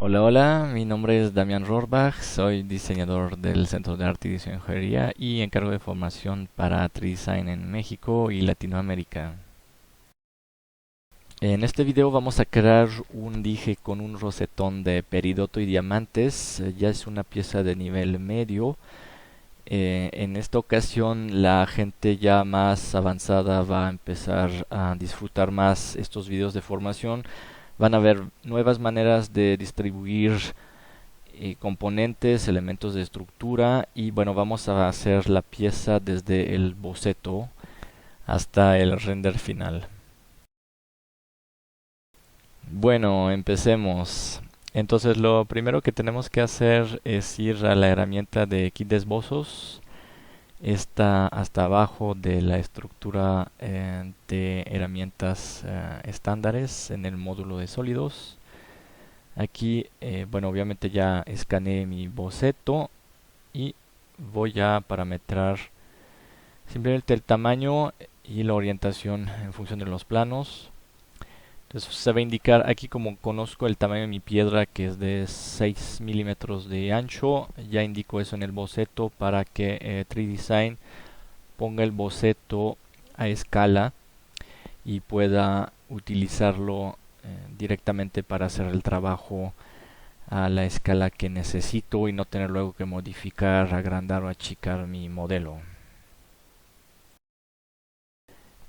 Hola, hola, mi nombre es Damián Rohrbach, soy diseñador del Centro de Arte y Diseño e Ingeniería y encargo de formación para 3Design en México y Latinoamérica. En este video vamos a crear un dije con un rosetón de peridoto y diamantes. Ya es una pieza de nivel medio. En esta ocasión la gente ya más avanzada va a empezar a disfrutar más estos videos de formación. Van a ver nuevas maneras de distribuir componentes, elementos de estructura y bueno, vamos a hacer la pieza desde el boceto hasta el render final. Bueno, empecemos. Entonces lo primero que tenemos que hacer es ir a la herramienta de kit de esbozos. Está hasta abajo de la estructura de herramientas estándares en el módulo de sólidos. Aquí, bueno, obviamente ya escaneé mi boceto y voy a parametrar simplemente el tamaño y la orientación en función de los planos. Entonces se va a indicar aquí, como conozco el tamaño de mi piedra, que es de 6 milímetros de ancho, ya indico eso en el boceto para que 3Design ponga el boceto a escala y pueda utilizarlo directamente para hacer el trabajo a la escala que necesito y no tener luego que modificar, agrandar o achicar mi modelo.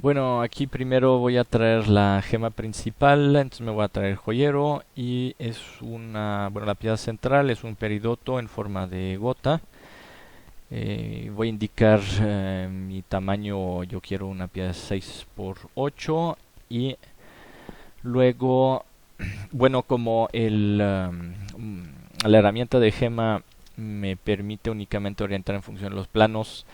Bueno, aquí primero voy a traer la gema principal, entonces me voy a traer joyero y es bueno, la pieza central es un peridoto en forma de gota. Voy a indicar mi tamaño, yo quiero una pieza 6 por 8 y luego, bueno, como la herramienta de gema me permite únicamente orientar en función de los planos.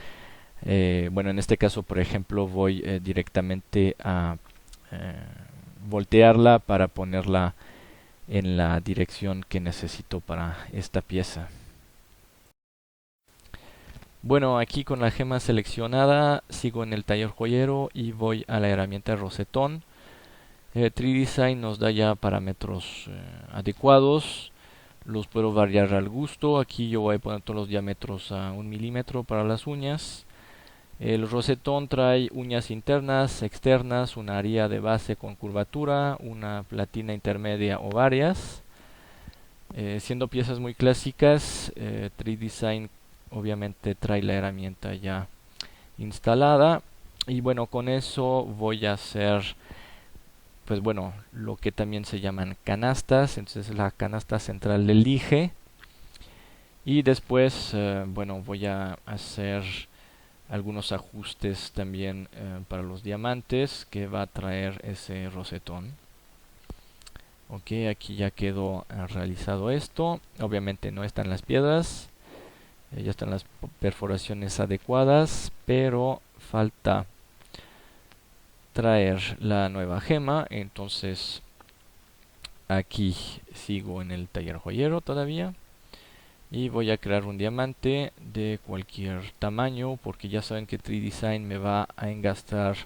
Bueno, en este caso, por ejemplo, voy directamente a eh, voltearla para ponerla en la dirección que necesito para esta pieza. Bueno, aquí con la gema seleccionada sigo en el taller joyero y voy a la herramienta rosetón. 3Design nos da ya parámetros adecuados. Los puedo variar al gusto. Aquí yo voy a poner todos los diámetros a 1 milímetro para las uñas. El rosetón trae uñas internas, externas, una aría de base con curvatura, una platina intermedia o varias. Siendo piezas muy clásicas, 3Design obviamente trae la herramienta ya instalada. Y bueno, con eso voy a hacer, pues bueno, lo que también se llaman canastas. Entonces la canasta central del dije. Y después, bueno, voy a hacer algunos ajustes también para los diamantes que va a traer ese rosetón. Ok, aquí ya quedó realizado esto. Obviamente no están las piedras, ya están las perforaciones adecuadas, pero falta traer la nueva gema. Entonces aquí sigo en el taller joyero todavía y voy a crear un diamante de cualquier tamaño, porque ya saben que 3Design me va a engastar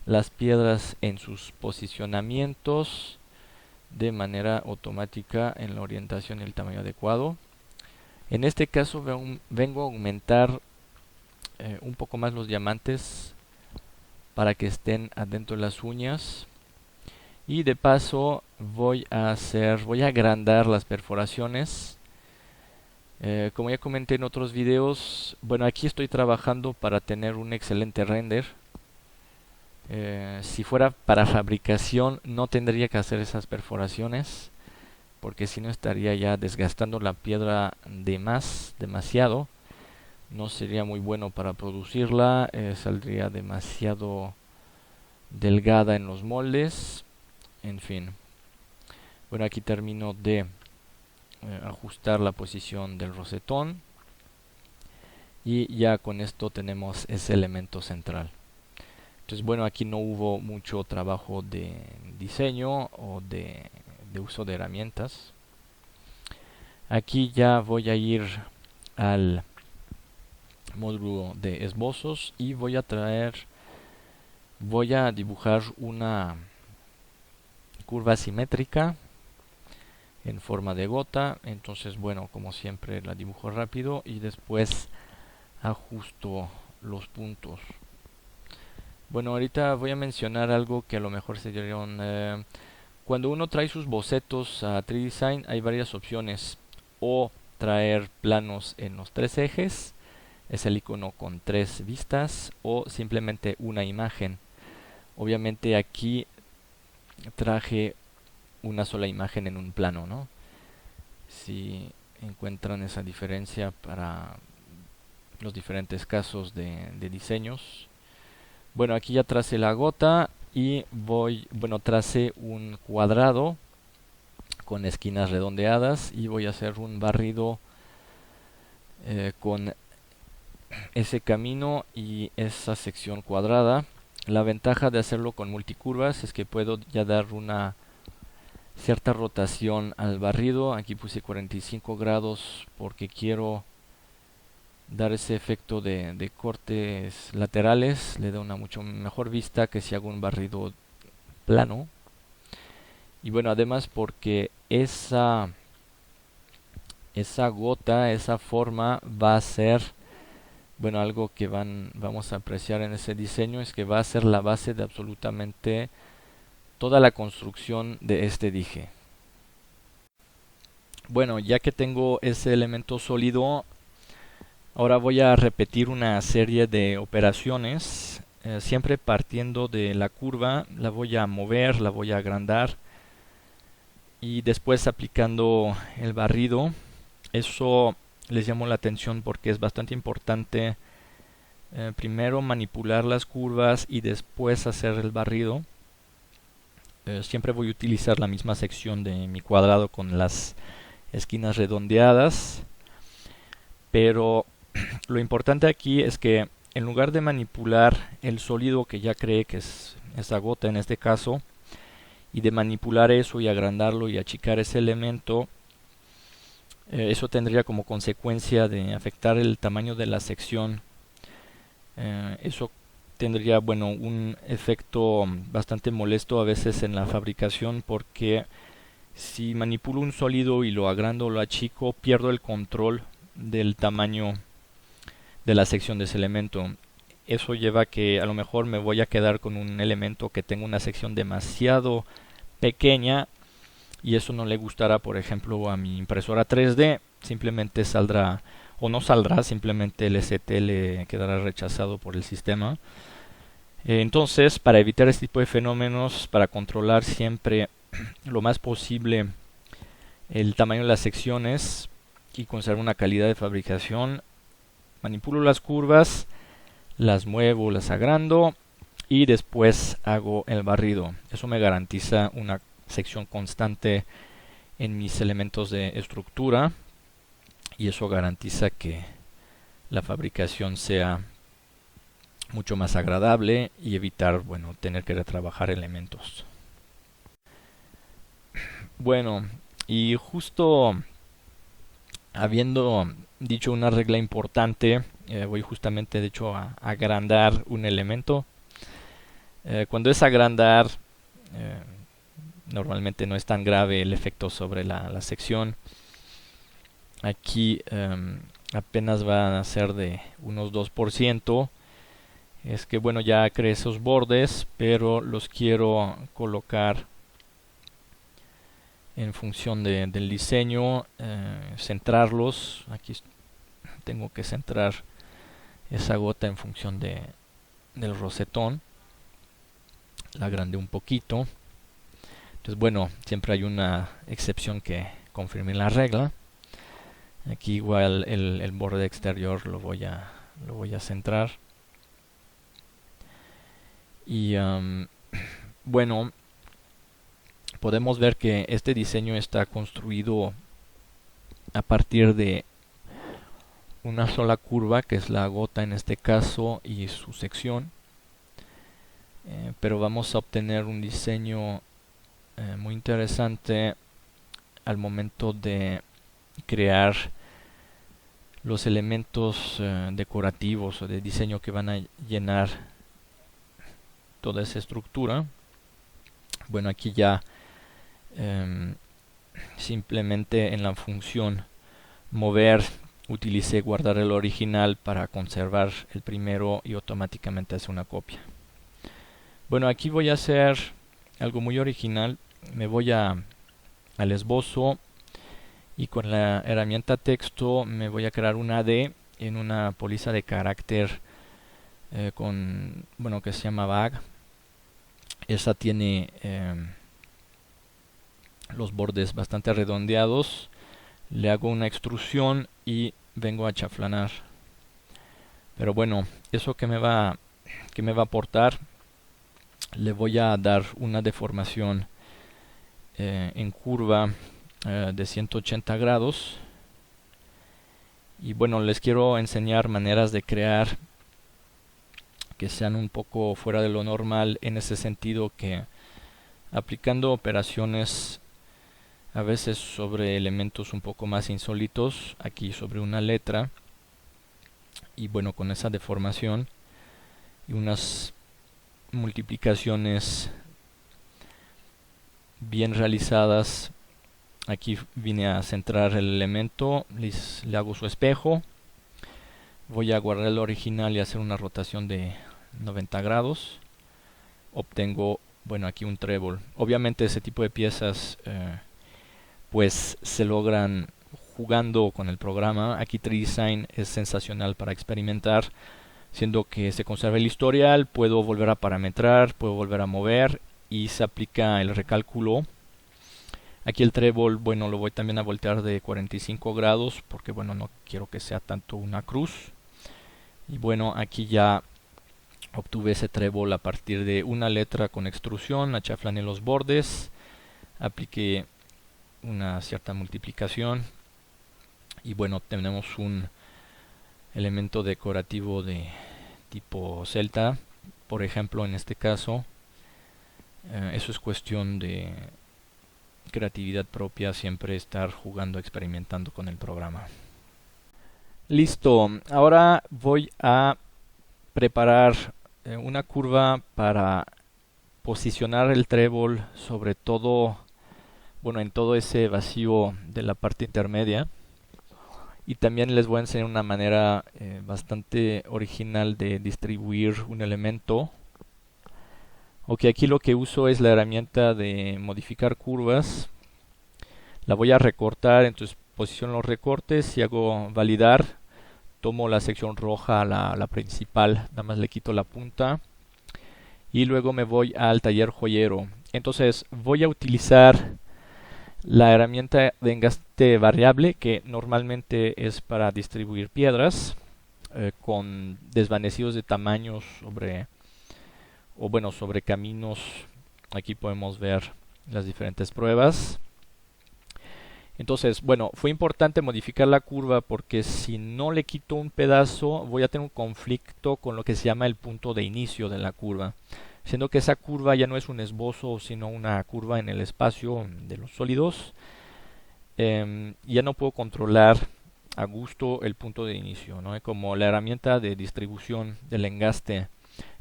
las piedras en sus posicionamientos de manera automática en la orientación y el tamaño adecuado. En este caso vengo a aumentar un poco más los diamantes para que estén adentro de las uñas, y de paso voy a agrandar las perforaciones. Como ya comenté en otros videos, bueno, aquí estoy trabajando para tener un excelente render. Si fuera para fabricación no tendría que hacer esas perforaciones, porque si no estaría ya desgastando la piedra demasiado. No sería muy bueno para producirla, saldría demasiado delgada en los moldes, en fin. Bueno, aquí termino de ajustar la posición del rosetón y ya con esto tenemos ese elemento central. Entonces, bueno, aquí no hubo mucho trabajo de diseño o de uso de herramientas. Aquí ya voy a ir al módulo de esbozos y voy a dibujar una curva simétrica en forma de gota. Entonces, bueno, como siempre la dibujo rápido y después ajusto los puntos. Bueno, ahorita voy a mencionar algo que a lo mejor se dieron. Cuando uno trae sus bocetos a 3Design hay varias opciones. O traer planos en los tres ejes, es el icono con tres vistas, o simplemente una imagen. Obviamente aquí traje una sola imagen en un plano, ¿no? Si encuentran esa diferencia para los diferentes casos de diseños. Bueno, aquí ya tracé la gota y tracé un cuadrado con esquinas redondeadas y voy a hacer un barrido con ese camino y esa sección cuadrada. La ventaja de hacerlo con multicurvas es que puedo ya dar una cierta rotación al barrido. Aquí puse 45 grados porque quiero dar ese efecto de cortes laterales. Le da una mucho mejor vista que si hago un barrido plano. Y bueno, además porque esa gota, esa forma va a ser, bueno, algo que vamos a apreciar en ese diseño es que va a ser la base de absolutamente toda la construcción de este dije. Bueno, ya que tengo ese elemento sólido, ahora voy a repetir una serie de operaciones, siempre partiendo de la curva, la voy a mover, la voy a agrandar y después aplicando el barrido. Eso les llamó la atención porque es bastante importante primero manipular las curvas y después hacer el barrido. Siempre voy a utilizar la misma sección de mi cuadrado con las esquinas redondeadas, pero lo importante aquí es que en lugar de manipular el sólido que ya creé, que es esa gota en este caso, y de manipular eso y agrandarlo y achicar ese elemento, eso tendría como consecuencia de afectar el tamaño de la sección. Eso tendría, bueno, un efecto bastante molesto a veces en la fabricación, porque si manipulo un sólido y lo agrando o lo achico, pierdo el control del tamaño de la sección de ese elemento. Eso lleva a que a lo mejor me voy a quedar con un elemento que tenga una sección demasiado pequeña y eso no le gustará, por ejemplo, a mi impresora 3D. Simplemente saldrá o no saldrá, simplemente el ST le quedará rechazado por el sistema. Entonces, para evitar este tipo de fenómenos, para controlar siempre lo más posible el tamaño de las secciones y conservar una calidad de fabricación, manipulo las curvas, las muevo, las agrando y después hago el barrido. Eso me garantiza una sección constante en mis elementos de estructura y eso garantiza que la fabricación sea mucho más agradable y evitar, bueno, tener que retrabajar elementos. Bueno, y justo habiendo dicho una regla importante, voy justamente de hecho a agrandar un elemento. Cuando es agrandar, eh, normalmente no es tan grave el efecto sobre la sección. Aquí apenas va a ser de unos 2%. Es que bueno, ya creé esos bordes, pero los quiero colocar en función del diseño, centrarlos. Aquí tengo que centrar esa gota en función del rosetón. La agrandé un poquito. Entonces bueno, siempre hay una excepción que confirme la regla. Aquí igual el borde exterior lo voy a centrar. Y bueno, podemos ver que este diseño está construido a partir de una sola curva, que es la gota en este caso, y su sección. Pero vamos a obtener un diseño muy interesante al momento de crear los elementos decorativos o de diseño que van a llenar toda esa estructura. Bueno, aquí ya simplemente en la función mover utilicé guardar el original para conservar el primero y automáticamente hace una copia. Bueno, aquí voy a hacer algo muy original. Me voy al esbozo y con la herramienta texto me voy a crear una AD en una póliza de carácter que se llama bag. Esa tiene los bordes bastante redondeados. Le hago una extrusión y vengo a chaflanar. Pero bueno, eso que me va a aportar, le voy a dar una deformación en curva de 180 grados. Y bueno, les quiero enseñar maneras de crear que sean un poco fuera de lo normal, en ese sentido que aplicando operaciones a veces sobre elementos un poco más insólitos, aquí sobre una letra, y bueno, con esa deformación y unas multiplicaciones bien realizadas, aquí vine a centrar el elemento, le hago su espejo, voy a guardar el original y hacer una rotación de 90 grados, obtengo, bueno, aquí un trébol. Obviamente ese tipo de piezas pues se logran jugando con el programa. Aquí 3Design es sensacional para experimentar, siendo que se conserva el historial, puedo volver a parametrar, puedo volver a mover y se aplica el recálculo. Aquí el trébol, bueno, lo voy también a voltear de 45 grados porque bueno, no quiero que sea tanto una cruz. Y bueno, aquí ya obtuve ese trébol a partir de una letra con extrusión, achaflané los bordes, apliqué una cierta multiplicación y bueno, tenemos un elemento decorativo de tipo celta, por ejemplo, en este caso. Eso es cuestión de creatividad propia, siempre estar jugando, experimentando con el programa. Listo, ahora voy a preparar una curva para posicionar el trébol sobre todo, bueno, en todo ese vacío de la parte intermedia. Y también les voy a enseñar una manera bastante original de distribuir un elemento. Ok, aquí lo que uso es la herramienta de modificar curvas. La voy a recortar, entonces posiciono los recortes y hago validar. Tomo la sección roja, la principal, nada más le quito la punta. Y luego me voy al taller joyero. Entonces voy a utilizar la herramienta de engaste variable, que normalmente es para distribuir piedras con desvanecidos de tamaños sobre caminos. Aquí podemos ver las diferentes pruebas. Entonces, bueno, fue importante modificar la curva porque si no le quito un pedazo voy a tener un conflicto con lo que se llama el punto de inicio de la curva, siendo que esa curva ya no es un esbozo sino una curva en el espacio de los sólidos. Ya no puedo controlar a gusto el punto de inicio, ¿no? Como la herramienta de distribución del engaste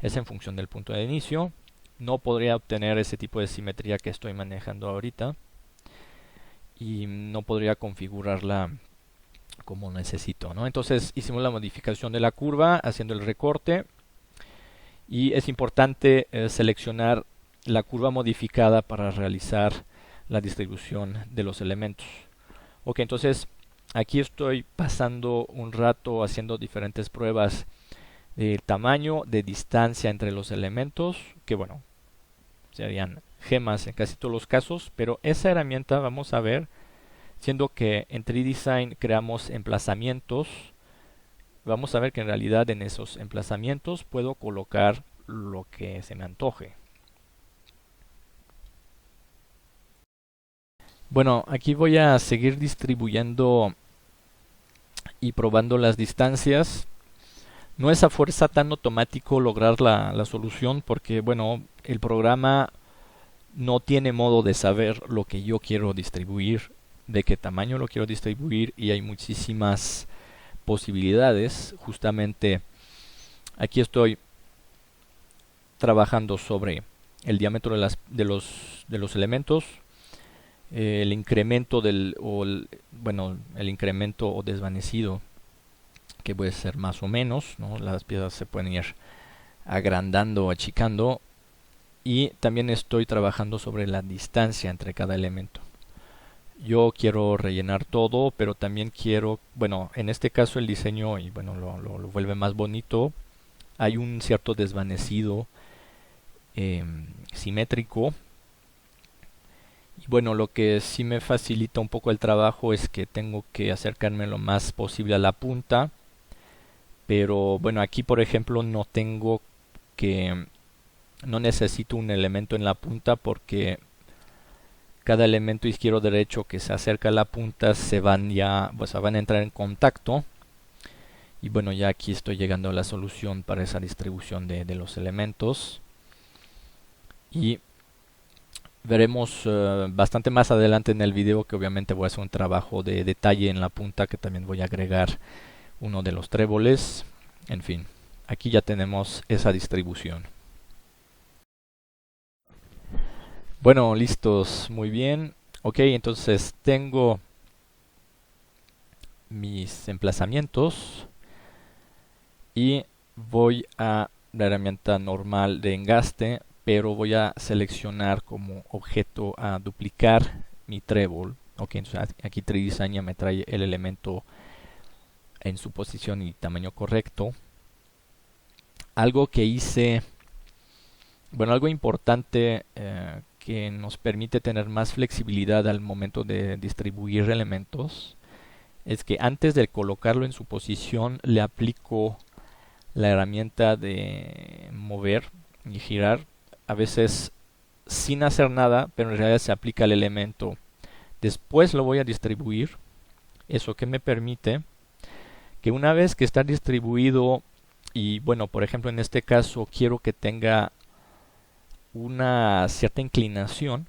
es en función del punto de inicio, no podría obtener ese tipo de simetría que estoy manejando ahorita y no podría configurarla como necesito, ¿no? Entonces hicimos la modificación de la curva haciendo el recorte y es importante seleccionar la curva modificada para realizar la distribución de los elementos. Ok, entonces aquí estoy pasando un rato haciendo diferentes pruebas de tamaño, de distancia entre los elementos, que bueno, serían gemas en casi todos los casos, pero esa herramienta vamos a ver, siendo que en 3Design creamos emplazamientos, vamos a ver que en realidad en esos emplazamientos puedo colocar lo que se me antoje. Bueno, aquí voy a seguir distribuyendo y probando las distancias. No es a fuerza tan automático lograr la solución porque, bueno, el programa no tiene modo de saber lo que yo quiero distribuir, de qué tamaño lo quiero distribuir y hay muchísimas posibilidades. Justamente aquí estoy trabajando sobre el diámetro de los elementos. el incremento bueno, el incremento o desvanecido, que puede ser más o menos, ¿no? Las piezas se pueden ir agrandando o achicando, y también estoy trabajando sobre la distancia entre cada elemento. Yo quiero rellenar todo, pero también quiero, bueno, en este caso el diseño, y bueno, lo vuelve más bonito. Hay un cierto desvanecido simétrico. Y bueno, lo que sí me facilita un poco el trabajo es que tengo que acercarme lo más posible a la punta. Pero bueno, aquí por ejemplo no necesito un elemento en la punta, porque cada elemento izquierdo o derecho que se acerca a la punta pues van a entrar en contacto. Y bueno, ya aquí estoy llegando a la solución para esa distribución de los elementos. Y veremos bastante más adelante en el video que obviamente voy a hacer un trabajo de detalle en la punta, que también voy a agregar uno de los tréboles. En fin, aquí ya tenemos esa distribución. Bueno, listos, muy bien. Ok, entonces tengo mis emplazamientos y voy a la herramienta normal de engaste, pero voy a seleccionar como objeto a duplicar mi trébol. Ok, entonces aquí 3Design ya me trae el elemento en su posición y tamaño correcto. Algo que hice, bueno, algo importante que nos permite tener más flexibilidad al momento de distribuir elementos, es que antes de colocarlo en su posición le aplico la herramienta de mover y girar, a veces sin hacer nada, pero en realidad se aplica el elemento. Después lo voy a distribuir, eso que me permite que una vez que está distribuido, y bueno, por ejemplo en este caso quiero que tenga una cierta inclinación,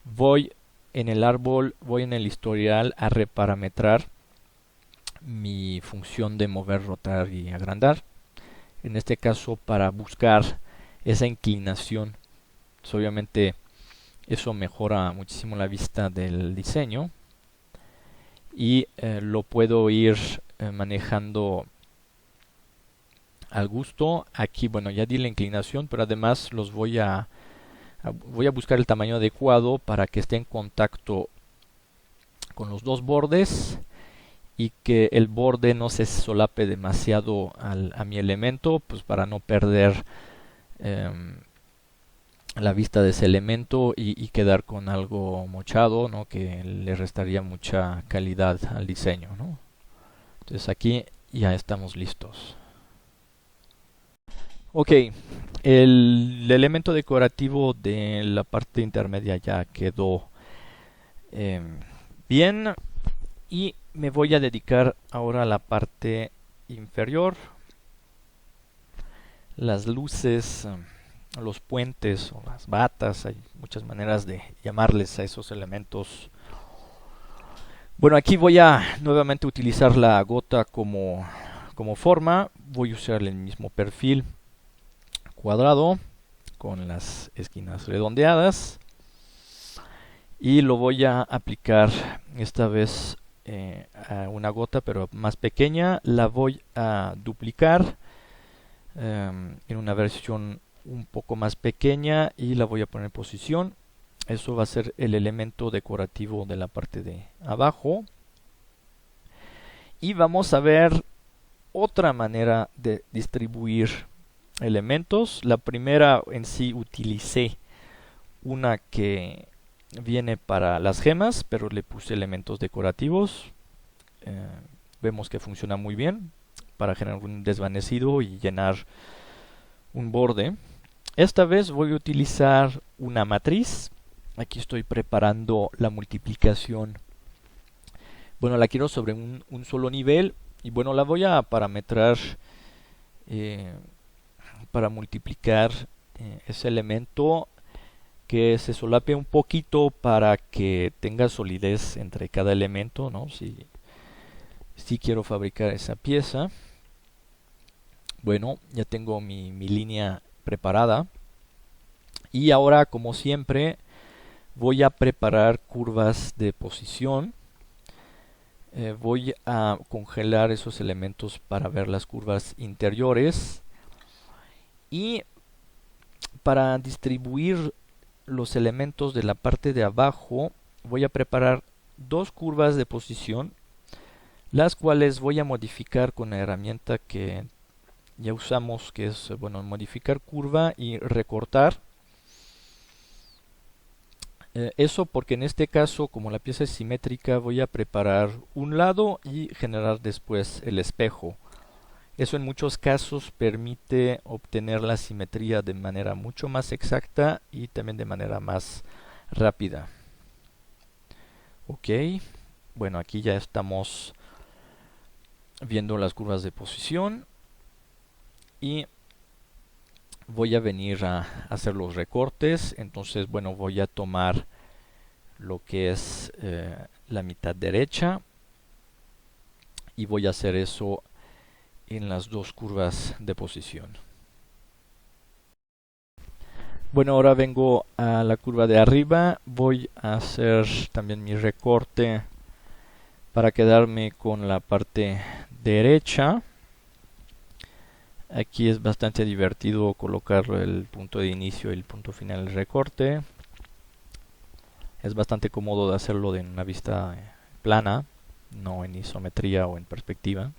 voy en el árbol, voy en el historial a reparametrar mi función de mover, rotar y agrandar. En este caso para buscar esa inclinación. Pues obviamente eso mejora muchísimo la vista del diseño, y lo puedo ir manejando al gusto. Aquí bueno, ya di la inclinación, pero además voy a buscar el tamaño adecuado para que esté en contacto con los dos bordes y que el borde no se solape demasiado a mi elemento, pues para no perder la vista de ese elemento y quedar con algo mochado, ¿no? Que le restaría mucha calidad al diseño, ¿no? Entonces aquí ya estamos listos. Ok, el elemento decorativo de la parte intermedia ya quedó bien, y me voy a dedicar ahora a la parte inferior. Las luces, los puentes o las batas, hay muchas maneras de llamarles a esos elementos. Bueno, aquí voy a nuevamente utilizar la gota como forma. Voy a usar el mismo perfil cuadrado con las esquinas redondeadas, y lo voy a aplicar esta vez a una gota pero más pequeña. La voy a duplicar en una versión un poco más pequeña y la voy a poner en posición. Eso va a ser el elemento decorativo de la parte de abajo. Y vamos a ver otra manera de distribuir elementos. La primera en sí utilicé una que viene para las gemas, pero le puse elementos decorativos. Vemos que funciona muy bien para generar un desvanecido y llenar un borde. Esta vez voy a utilizar una matriz. Aquí estoy preparando la multiplicación. Bueno, la quiero sobre un solo nivel, y bueno, la voy a parametrar para multiplicar ese elemento, que se solape un poquito para que tenga solidez entre cada elemento, ¿no? Si quiero fabricar esa pieza. Bueno, ya tengo mi línea preparada, y ahora, como siempre, voy a preparar curvas de posición. Voy a congelar esos elementos para ver las curvas interiores. Y para distribuir los elementos de la parte de abajo, voy a preparar dos curvas de posición, las cuales voy a modificar con la herramienta que ya usamos, que es, bueno, modificar curva y recortar. Eso porque en este caso, como la pieza es simétrica, voy a preparar un lado y generar después el espejo. Eso en muchos casos permite obtener la simetría de manera mucho más exacta y también de manera más rápida. Ok, bueno, aquí ya estamos viendo las curvas de posición y voy a venir a hacer los recortes. Entonces, bueno, voy a tomar lo que es la mitad derecha y voy a hacer eso en las dos curvas de posición. Bueno, ahora vengo a la curva de arriba, voy a hacer también mi recorte para quedarme con la parte derecha. Aquí es bastante divertido colocar el punto de inicio y el punto final del recorte. Es bastante cómodo de hacerlo en una vista plana, no en isometría o en perspectiva.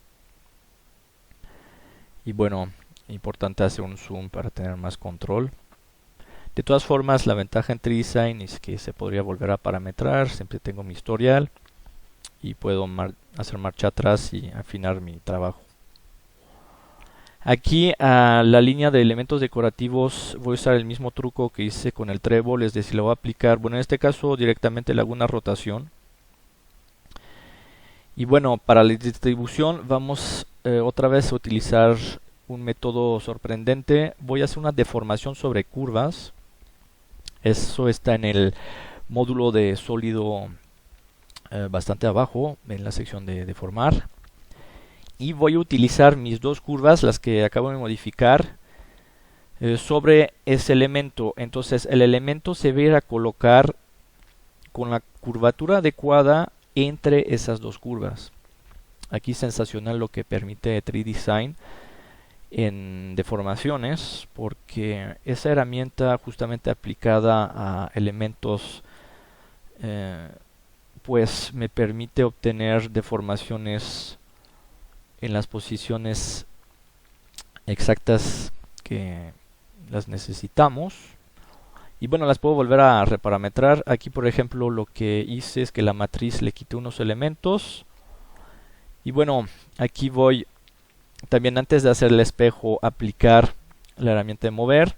Y bueno, importante hacer un zoom para tener más control. De todas formas, la ventaja en 3Design es que se podría volver a parametrar. Siempre tengo mi historial y puedo hacer marcha atrás y afinar mi trabajo. Aquí a la línea de elementos decorativos voy a usar el mismo truco que hice con el trébol, es decir, le voy a aplicar, bueno, en este caso directamente le hago una rotación. Y bueno, para la distribución vamos otra vez a utilizar un método sorprendente. Voy a hacer una deformación sobre curvas. Eso está en el módulo de sólido bastante abajo, en la sección de deformar. Y voy a utilizar mis dos curvas, las que acabo de modificar, sobre ese elemento. Entonces el elemento se va a ir a colocar con la curvatura adecuada entre esas dos curvas. Aquí sensacional lo que permite 3Design en deformaciones, porque esa herramienta justamente aplicada a elementos pues me permite obtener deformaciones en las posiciones exactas que las necesitamos. Y bueno, las puedo volver a reparametrar. Aquí, por ejemplo, lo que hice es que la matriz le quité unos elementos. Y bueno, aquí voy también, antes de hacer el espejo, aplicar la herramienta de mover,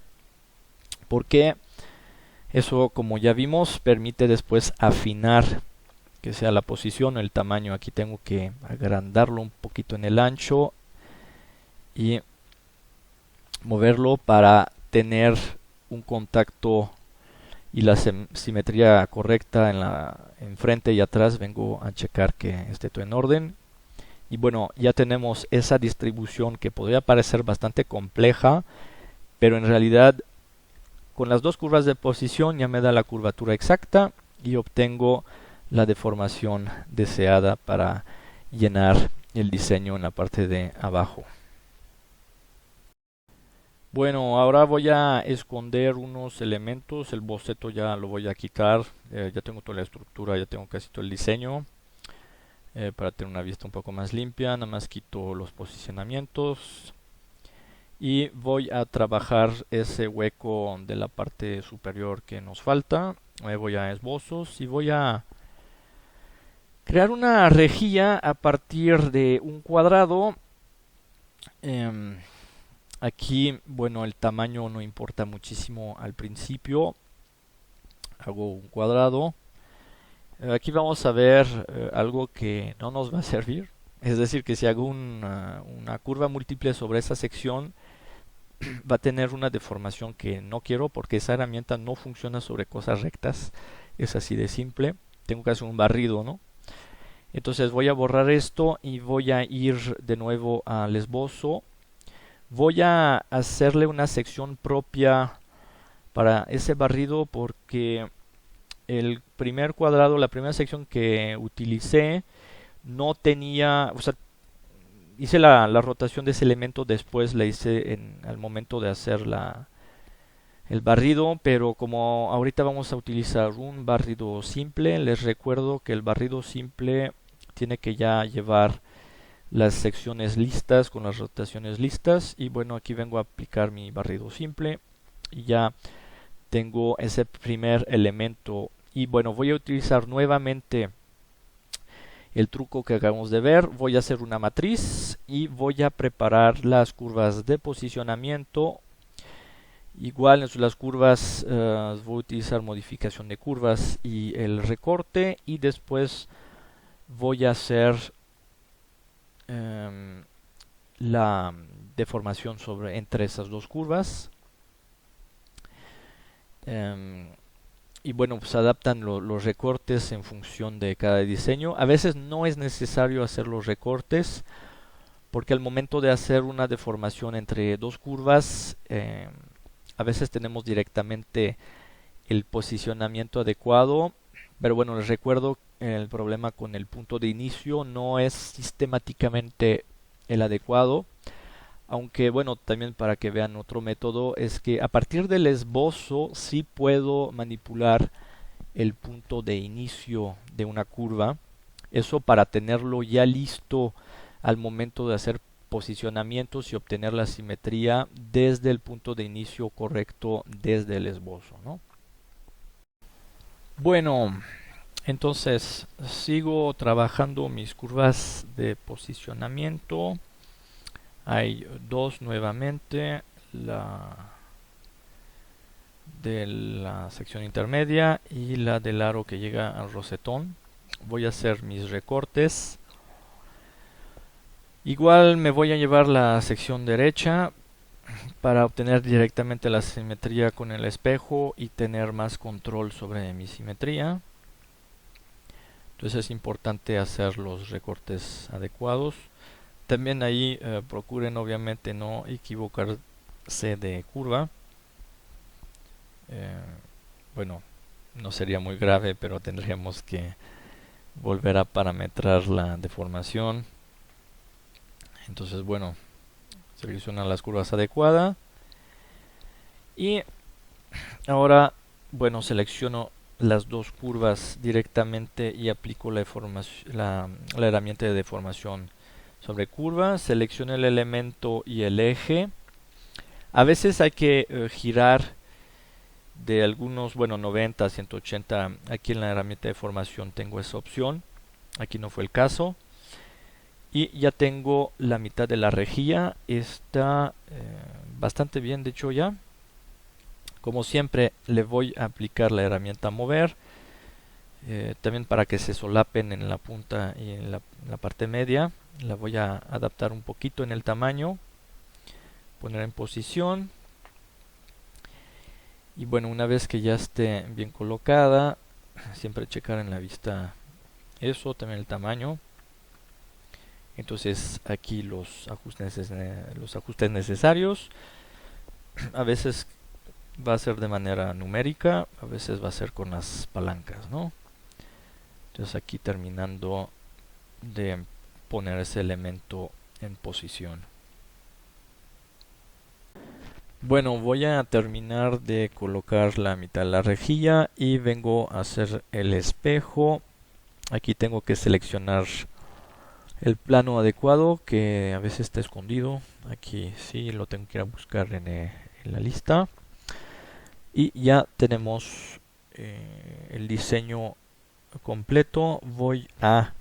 porque eso, como ya vimos, permite después afinar que sea la posición o el tamaño. Aquí tengo que agrandarlo un poquito en el ancho y moverlo para tener un contacto y la simetría correcta en frente y atrás. Vengo a checar que esté todo en orden. Y bueno, ya tenemos esa distribución que podría parecer bastante compleja, pero en realidad con las dos curvas de posición ya me da la curvatura exacta y obtengo la deformación deseada para llenar el diseño en la parte de abajo. Bueno, ahora voy a esconder unos elementos. El boceto ya lo voy a quitar. Ya tengo toda la estructura, ya tengo casi todo el diseño. Para tener una vista un poco más limpia, nada más quito los posicionamientos. Y voy a trabajar ese hueco de la parte superior que nos falta. Voy a esbozos y voy a crear una rejilla a partir de un cuadrado. Aquí, bueno, el tamaño no importa muchísimo al principio. Hago un cuadrado. Aquí vamos a ver algo que no nos va a servir. Es decir, que si hago una curva múltiple sobre esa sección, va a tener una deformación que no quiero, porque esa herramienta no funciona sobre cosas rectas. Es así de simple. Tengo que hacer un barrido, ¿no? Entonces voy a borrar esto y voy a ir de nuevo al esbozo. Voy a hacerle una sección propia para ese barrido, porque el primer cuadrado, la primera sección que utilicé, no tenía, o sea, hice la rotación de ese elemento, después la hice al momento de hacer el barrido, pero como ahorita vamos a utilizar un barrido simple, les recuerdo que el barrido simple tiene que ya llevar las secciones listas con las rotaciones listas, y bueno, aquí vengo a aplicar mi barrido simple y ya tengo ese primer elemento. Y bueno, voy a utilizar nuevamente el truco que acabamos de ver. Voy a hacer una matriz y voy a preparar las curvas de posicionamiento. Igual en las curvas voy a utilizar modificación de curvas y el recorte, y después voy a hacer la deformación entre esas dos curvas. Y bueno, pues adaptan los recortes en función de cada diseño. A veces no es necesario hacer los recortes, porque al momento de hacer una deformación entre dos curvas, a veces tenemos directamente el posicionamiento adecuado. Pero bueno, les recuerdo, el problema con el punto de inicio no es sistemáticamente el adecuado. Aunque bueno, también para que vean otro método, es que a partir del esbozo sí puedo manipular el punto de inicio de una curva. Eso para tenerlo ya listo al momento de hacer posicionamientos y obtener la simetría desde el punto de inicio correcto desde el esbozo, ¿no? Bueno, entonces sigo trabajando mis curvas de posicionamiento. Hay dos nuevamente, la de la sección intermedia y la del aro que llega al rosetón. Voy a hacer mis recortes. Igual me voy a llevar la sección derecha para obtener directamente la simetría con el espejo y tener más control sobre mi simetría. Entonces es importante hacer los recortes adecuados. También ahí procuren obviamente no equivocarse de curva. Bueno, no sería muy grave, pero tendríamos que volver a parametrar la deformación. Entonces bueno, seleccionan las curvas adecuadas. Y ahora, bueno, selecciono las dos curvas directamente y aplico la herramienta de deformación sobre curva. Selecciono el elemento y el eje. A veces hay que girar de algunos, bueno, 90 a 180. Aquí en la herramienta de deformación tengo esa opción. Aquí no fue el caso. Y ya tengo la mitad de la rejilla. Está bastante bien, de hecho ya. Como siempre, le voy a aplicar la herramienta mover. También para que se solapen en la punta y en la parte media. La voy a adaptar un poquito en el tamaño. Poner en posición. Y bueno, una vez que ya esté bien colocada, siempre checar en la vista eso, también el tamaño. Entonces aquí los ajustes necesarios. A veces va a ser de manera numérica, a veces va a ser con las palancas, ¿no? Entonces aquí terminando de poner ese elemento en posición. Bueno, voy a terminar de colocar la mitad de la rejilla y vengo a hacer el espejo. Aquí tengo que seleccionar el plano adecuado, que a veces está escondido. Aquí sí lo tengo que ir a buscar en la lista. Y ya tenemos el diseño completo. Voy a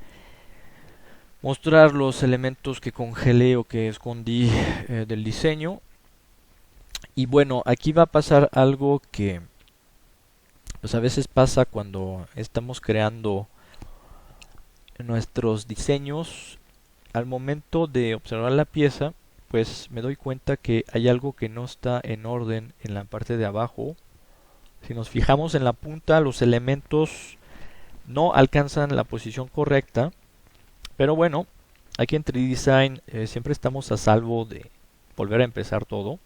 mostrar los elementos que congelé o que escondí del diseño. Y bueno, aquí va a pasar algo que pues a veces pasa cuando estamos creando nuestros diseños. Al momento de observar la pieza, pues me doy cuenta que hay algo que no está en orden en la parte de abajo. Si nos fijamos en la punta, los elementos no alcanzan la posición correcta. Pero bueno, aquí en 3D Design siempre estamos a salvo de volver a empezar todo.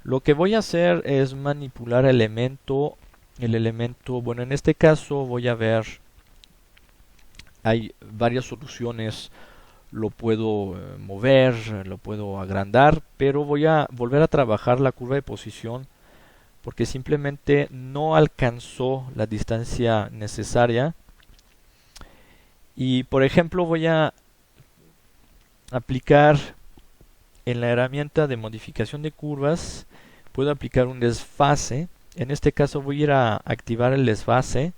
Lo que voy a hacer es manipular el elemento el elemento, bueno, en este caso voy a ver, hay varias soluciones, lo puedo mover, lo puedo agrandar, pero voy a volver a trabajar la curva de posición porque simplemente no alcanzó la distancia necesaria. Y por ejemplo voy a aplicar en la herramienta de modificación de curvas, puedo aplicar un desfase. En este caso voy a ir a activar el desfase,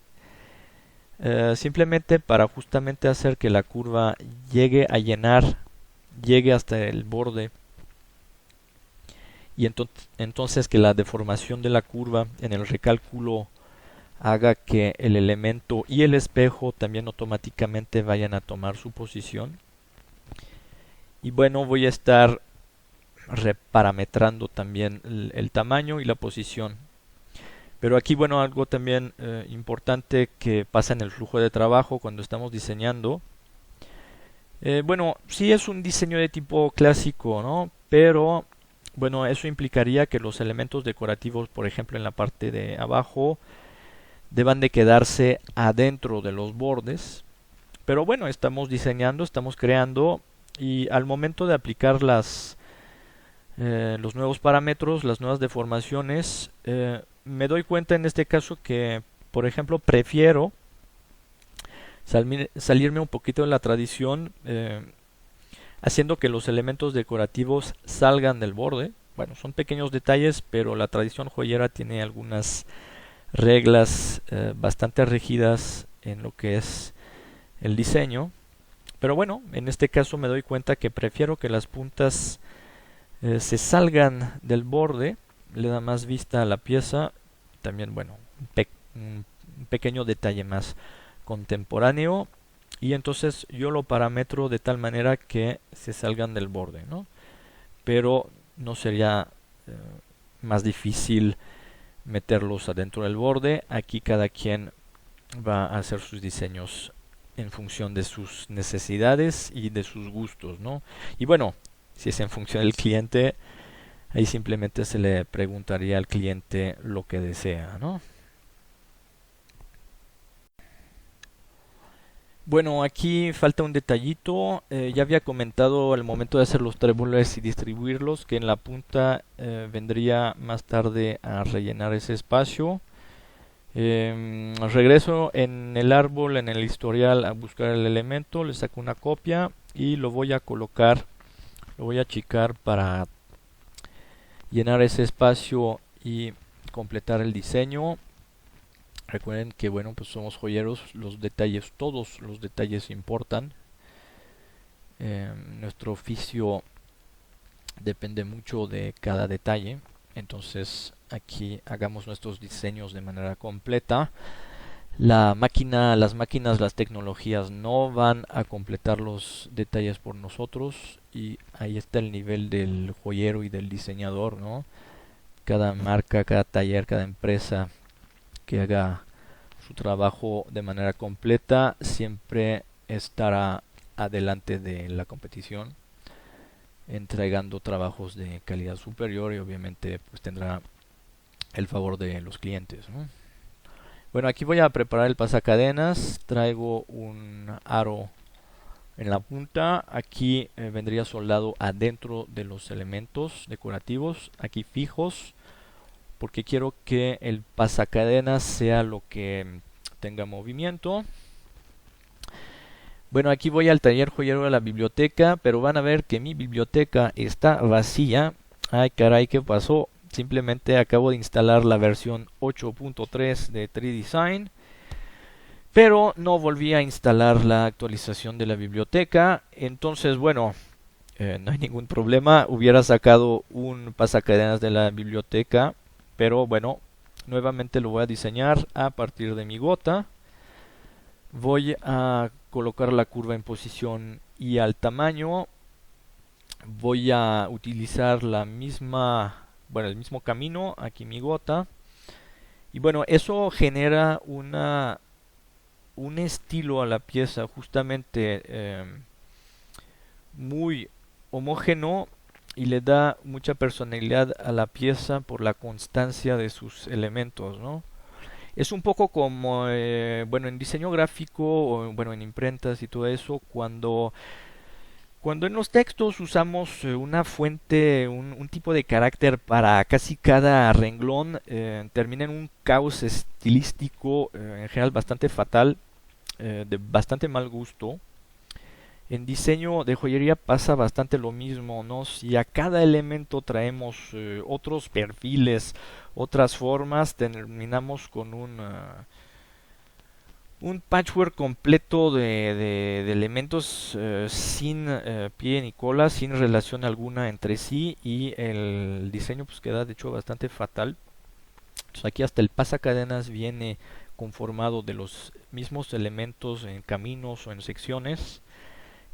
simplemente para justamente hacer que la curva llegue a llenar, llegue hasta el borde, y entonces que la deformación de la curva en el recálculo haga que el elemento y el espejo también automáticamente vayan a tomar su posición. Y bueno, voy a estar reparametrando también el tamaño y la posición. Pero aquí, bueno, algo también importante que pasa en el flujo de trabajo cuando estamos diseñando. Bueno, sí es un diseño de tipo clásico, ¿no? Pero, bueno, eso implicaría que los elementos decorativos, por ejemplo, en la parte de abajo, deban de quedarse adentro de los bordes. Pero bueno, estamos diseñando, estamos creando, y al momento de aplicar los nuevos parámetros, las nuevas deformaciones, me doy cuenta en este caso que, por ejemplo, prefiero salirme un poquito de la tradición, haciendo que los elementos decorativos salgan del borde. Bueno, son pequeños detalles, pero la tradición joyera tiene algunas reglas bastante rígidas en lo que es el diseño. Pero bueno, en este caso me doy cuenta que prefiero que las puntas se salgan del borde, le da más vista a la pieza. También, bueno, un pequeño detalle más contemporáneo, y entonces yo lo parametro de tal manera que se salgan del borde, ¿no? Pero no sería más difícil meterlos adentro del borde. Aquí cada quien va a hacer sus diseños en función de sus necesidades y de sus gustos, ¿no? Y bueno, si es en función del cliente, ahí simplemente se le preguntaría al cliente lo que desea, ¿no? Bueno, aquí falta un detallito. Ya había comentado al momento de hacer los tréboles y distribuirlos que en la punta vendría más tarde a rellenar ese espacio. Regreso en el árbol, en el historial, a buscar el elemento, le saco una copia y lo voy a colocar, lo voy a achicar para llenar ese espacio y completar el diseño. Recuerden que, bueno, pues somos joyeros, los detalles, todos los detalles importan. Nuestro oficio depende mucho de cada detalle. Entonces aquí hagamos nuestros diseños de manera completa. Las máquinas, las tecnologías no van a completar los detalles por nosotros, y ahí está el nivel del joyero y del diseñador, ¿no? Cada marca, cada taller, cada empresa que haga su trabajo de manera completa siempre estará adelante de la competición, entregando trabajos de calidad superior, y obviamente pues tendrá el favor de los clientes, ¿no? Bueno, aquí voy a preparar el pasacadenas. Traigo un aro en la punta. Aquí vendría soldado adentro de los elementos decorativos, aquí fijos, porque quiero que el pasacadenas sea lo que tenga movimiento. Bueno, aquí voy al taller joyero de la biblioteca, pero van a ver que mi biblioteca está vacía. Ay, caray, ¿qué pasó? Simplemente acabo de instalar la versión 8.3 de 3Design, pero no volví a instalar la actualización de la biblioteca. Entonces, bueno, no hay ningún problema. Hubiera sacado un pasacadenas de la biblioteca, pero bueno, nuevamente lo voy a diseñar a partir de mi gota. Voy a colocar la curva en posición y al tamaño. Voy a utilizar el mismo camino, aquí mi gota. Y bueno, eso genera un estilo a la pieza justamente muy homógeno, y le da mucha personalidad a la pieza por la constancia de sus elementos, ¿no? Es un poco como, bueno, en diseño gráfico, o bueno, en imprentas y todo eso, cuando en los textos usamos una fuente, un tipo de carácter para casi cada renglón, termina en un caos estilístico, en general bastante fatal, de bastante mal gusto. En diseño de joyería pasa bastante lo mismo, ¿no? Si a cada elemento traemos otros perfiles, otras formas, terminamos con un patchwork completo de elementos sin pie ni cola, sin relación alguna entre sí, y el diseño pues queda de hecho bastante fatal. Entonces aquí hasta el pasacadenas viene conformado de los mismos elementos en caminos o en secciones.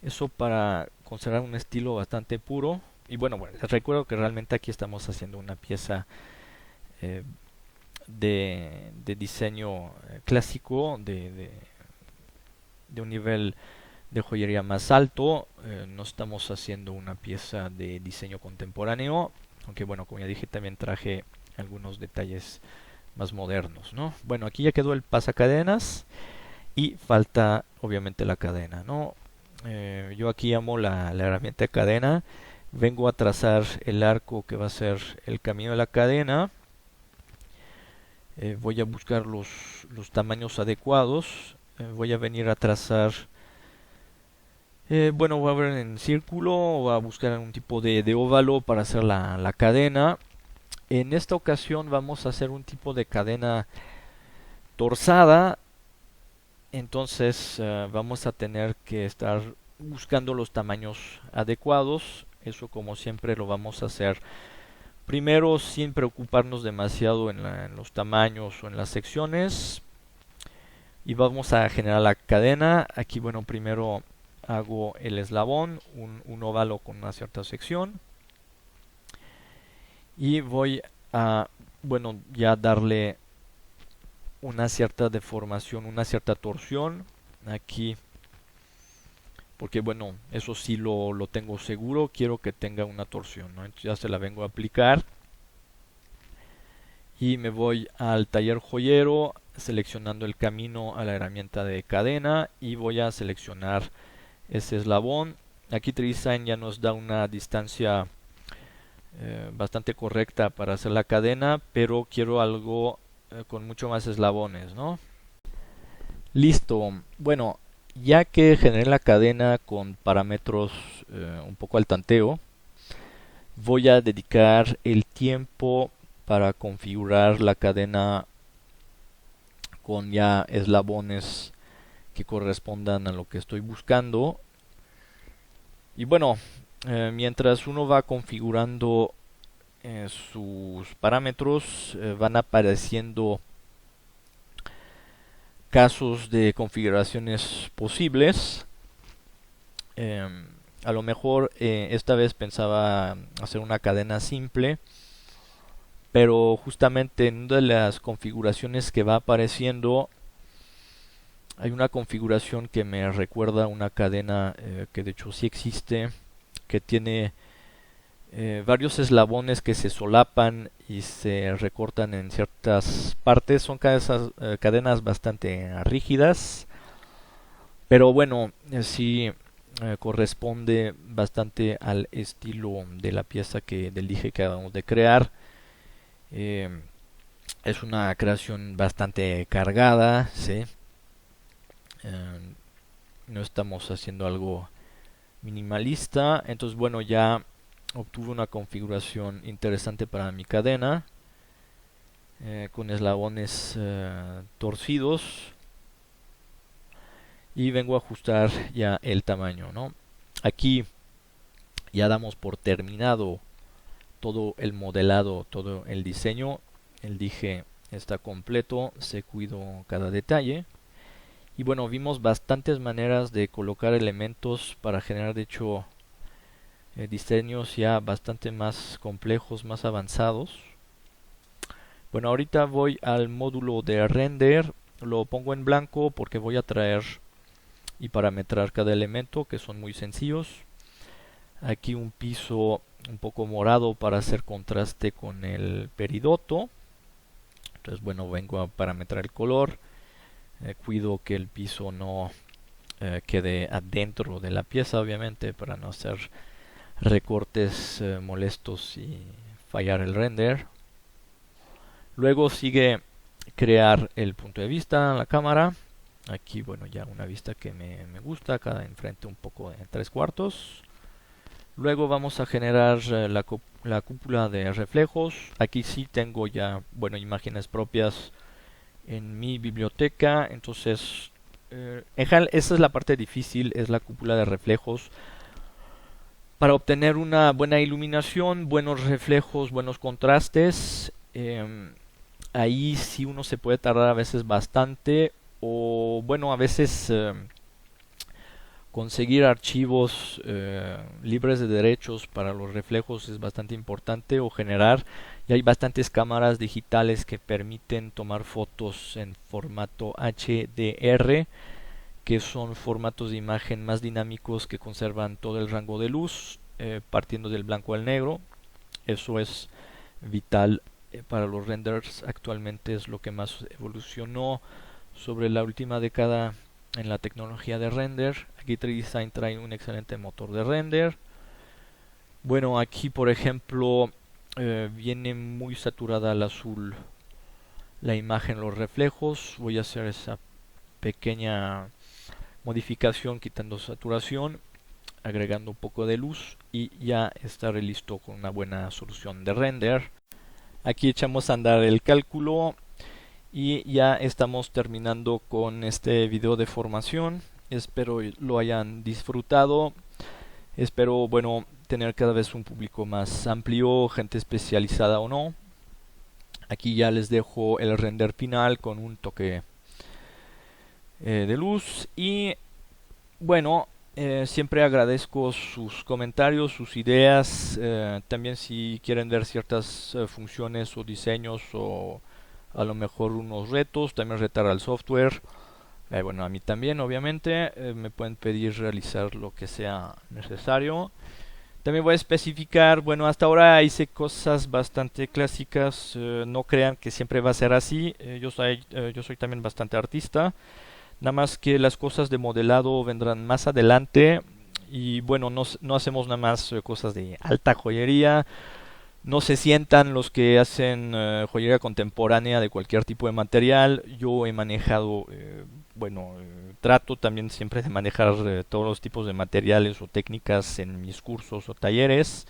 Eso para conservar un estilo bastante puro. Y bueno, les recuerdo que realmente aquí estamos haciendo una pieza eh, de diseño clásico, de un nivel de joyería más alto. No estamos haciendo una pieza de diseño contemporáneo, aunque bueno, como ya dije, también traje algunos detalles más modernos, ¿no? Bueno, aquí ya quedó el pasacadenas y falta obviamente la cadena, ¿no? Yo aquí amo la herramienta de cadena. Vengo a trazar el arco que va a ser el camino de la cadena. Voy a buscar los tamaños adecuados. Voy a venir a trazar, bueno, voy a ver en círculo, voy a buscar un tipo de óvalo para hacer la cadena. En esta ocasión vamos a hacer un tipo de cadena torzada, entonces vamos a tener que estar buscando los tamaños adecuados. Eso como siempre lo vamos a hacer primero sin preocuparnos demasiado en los tamaños o en las secciones. Y vamos a generar la cadena. Aquí bueno, primero hago el eslabón, un óvalo con una cierta sección. Y voy a, bueno, ya darle una cierta deformación, una cierta torsión aquí, porque bueno, eso sí lo tengo seguro, quiero que tenga una torsión, ¿no? Entonces ya se la vengo a aplicar y me voy al taller joyero seleccionando el camino a la herramienta de cadena y voy a seleccionar ese eslabón. Aquí 3Design ya nos da una distancia bastante correcta para hacer la cadena, pero quiero algo con mucho más eslabones, ¿no? Listo. Bueno, ya que generé la cadena con parámetros un poco al tanteo, voy a dedicar el tiempo para configurar la cadena con ya eslabones que correspondan a lo que estoy buscando. Y bueno, mientras uno va configurando sus parámetros, van apareciendo casos de configuraciones posibles. A lo mejor esta vez pensaba hacer una cadena simple, pero justamente en una de las configuraciones que va apareciendo hay una configuración que me recuerda a una cadena que de hecho sí existe, que tiene varios eslabones que se solapan y se recortan en ciertas partes. Son cadenas bastante rígidas, pero bueno, sí corresponde bastante al estilo de la pieza del dije que acabamos de crear. Eh, es una creación bastante cargada, ¿sí? Eh, no estamos haciendo algo minimalista, entonces bueno, ya obtuve una configuración interesante para mi cadena con eslabones torcidos y vengo a ajustar ya el tamaño, ¿no? Aquí ya damos por terminado todo el modelado, todo el diseño. El dije está completo, se cuidó cada detalle. Y bueno, vimos bastantes maneras de colocar elementos para generar de hecho diseños ya bastante más complejos, más avanzados. Bueno, ahorita voy al módulo de render, lo pongo en blanco porque voy a traer y parametrar cada elemento, que son muy sencillos. Aquí un piso un poco morado para hacer contraste con el peridoto. Entonces bueno, vengo a parametrar el color, cuido que el piso no quede adentro de la pieza, obviamente, para no hacer recortes molestos y fallar el render. Luego sigue crear el punto de vista, la cámara. Aquí bueno, ya una vista que me gusta, acá enfrente un poco de 3/4. Luego vamos a generar la cúpula de reflejos. Aquí sí tengo ya, bueno, imágenes propias en mi biblioteca. Entonces, esa es la parte difícil, es la cúpula de reflejos. Para obtener una buena iluminación, buenos reflejos, buenos contrastes, ahí sí uno se puede tardar a veces bastante. O bueno, a veces conseguir archivos libres de derechos para los reflejos es bastante importante, o generar. Ya hay bastantes cámaras digitales que permiten tomar fotos en formato HDR, que son formatos de imagen más dinámicos que conservan todo el rango de luz, partiendo del blanco al negro. Eso es vital para los renders. Actualmente es lo que más evolucionó sobre la última década en la tecnología de render. Aquí 3Design trae un excelente motor de render. Bueno, aquí por ejemplo viene muy saturada al azul la imagen, los reflejos. Voy a hacer esa pequeña modificación quitando saturación, agregando un poco de luz, y ya estaré listo con una buena solución de render. Aquí echamos a andar el cálculo y ya estamos terminando con este video de formación. Espero lo hayan disfrutado. Espero, bueno, tener cada vez un público más amplio, gente especializada o no. Aquí ya les dejo el render final con un toque de luz. Y bueno, siempre agradezco sus comentarios, sus ideas. También si quieren ver ciertas funciones o diseños, o a lo mejor unos retos, también retar al software. Bueno, a mí también, obviamente, me pueden pedir realizar lo que sea necesario. También voy a especificar, bueno, hasta ahora hice cosas bastante clásicas, no crean que siempre va a ser así. Yo soy también bastante artista, nada más que las cosas de modelado vendrán más adelante. Y bueno, no hacemos nada más cosas de alta joyería. No se sientan los que hacen joyería contemporánea de cualquier tipo de material. Yo he manejado, trato también siempre de manejar todos los tipos de materiales o técnicas en mis cursos o talleres.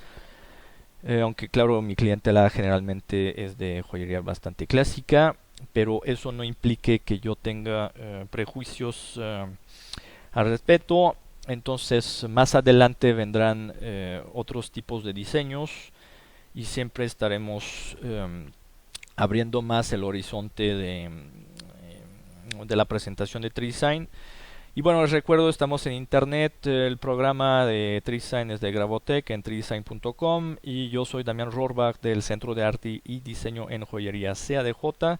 Aunque claro, mi clientela generalmente es de joyería bastante clásica, pero eso no implique que yo tenga prejuicios al respecto. Entonces, más adelante vendrán otros tipos de diseños, y siempre estaremos abriendo más el horizonte de la presentación de 3Design. Y bueno, les recuerdo, estamos en internet. El programa de 3Design es de Gravotech en 3design.com, y yo soy Damián Rohrbach del Centro de Arte y Diseño en Joyería CADJ.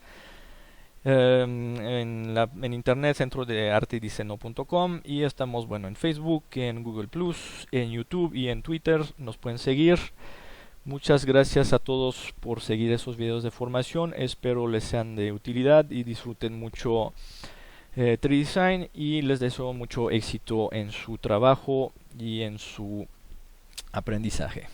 En internet, centro de arte y diseño.com, y estamos en Facebook, en Google+, en YouTube y en Twitter. Nos pueden seguir. Muchas gracias a todos por seguir esos videos de formación. Espero les sean de utilidad y disfruten mucho 3Design, y les deseo mucho éxito en su trabajo y en su aprendizaje.